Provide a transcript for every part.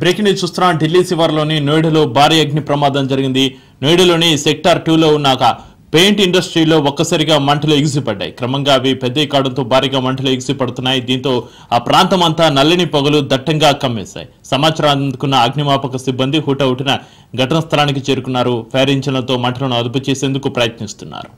Breaking news చూస్తున్నాం. ఢిల్లీ శివార్లోని నోయిడాలో భారీ అగ్ని ప్రమాదం జరిగింది. నోయిడాలోని సెక్టార్ 2లో ఉన్న పెయింట్ ఇండస్ట్రీలో ఒక్కసారిగా మంటలు ఎగిసిపడ్డాయి. క్రమంగా అవి పెద్ద కావడంతో భారీగా మంటలు ఎగిసిపడుతున్నాయి. దీంతో ఆ ప్రాంతం అంతా నల్లని పొగలు దట్టంగా కమ్మేశాయి. సమాచారం అందుకున్న అగ్నిమాపక సిబ్బంది హుటాహుటిన ఘటనా స్థలానికి చేరుకున్నారు. ఫైర్ ఇంజిన్లతో మంటలను అదుపు చేసేందుకు ప్రయత్నిస్తున్నారు.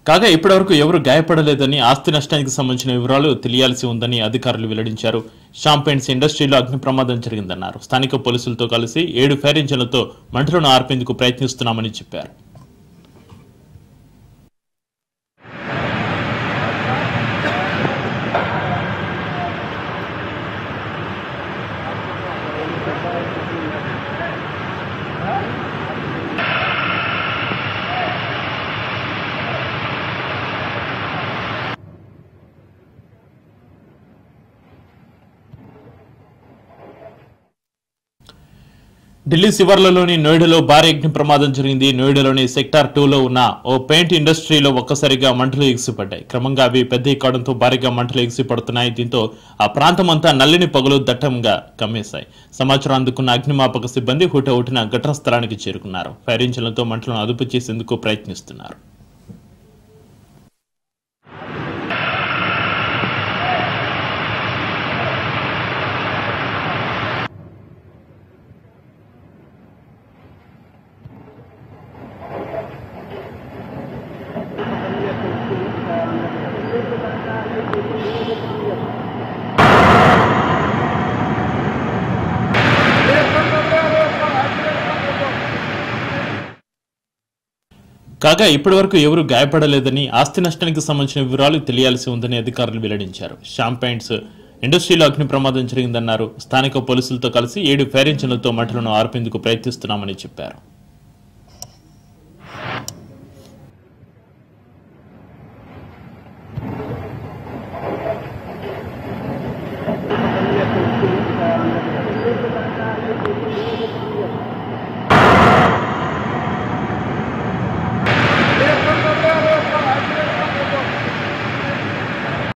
కాగా ఇప్పటివరకు ఎవరు గాయపడలేదని, ఆస్తి నష్టానికి సంబంధించిన వివరాలు తెలియాల్సి ఉందని అధికారులు వెల్లడించారు. శ్యామ్ పెయింట్స్ ఇండస్ట్రీలో అగ్ని ప్రమాదం జరిగిందన్నారు. స్థానిక పోలీసులతో కలిసి 7 ఫైర్ ఇంజిన్లతో మంటలను ఆర్పేందుకు ప్రయత్నిస్తున్నామని చెప్పారు. ఢిల్లీ శివార్లలోని నోయిడాలో భారీ అగ్ని ప్రమాదం జరిగింది. నోయిడాలోని సెక్టార్ 2లో ఉన్న ఓ పెయింట్ ఇండస్ట్రీలో ఒక్కసారిగా మంటలు ఎగిసిపడ్డాయి. క్రమంగా అవి పెద్ద కావడంతో భారీగా మంటలు ఎగిసిపడుతున్నాయి. దీంతో ఆ ప్రాంతం అంతా నల్లని పొగలు దట్టంగా కమ్మేశాయి. సమాచారం అందుకున్న అగ్నిమాపక సిబ్బంది హుటాహుటిన ఘటనా స్థలానికి చేరుకున్నారు. ఫైర్ ఇంజిన్లతో మంటలను అదుపు చేసేందుకు ప్రయత్నిస్తున్నారు. కాగా ఇప్పటివరకు ఎవరు గాయపడలేదని, ఆస్తి నష్టానికి సంబంధించిన వివరాలు తెలియాల్సి ఉందని అధికారులు వెల్లడించారు. శ్యామ్ పెయింట్స్ ఇండస్ట్రీలో అగ్ని ప్రమాదం జరిగిందన్నారు. స్థానిక పోలీసులతో కలిసి 7 ఫైర్ ఇంజిన్లతో మంటలను ఆర్పేందుకు ప్రయత్నిస్తున్నామని చెప్పారు.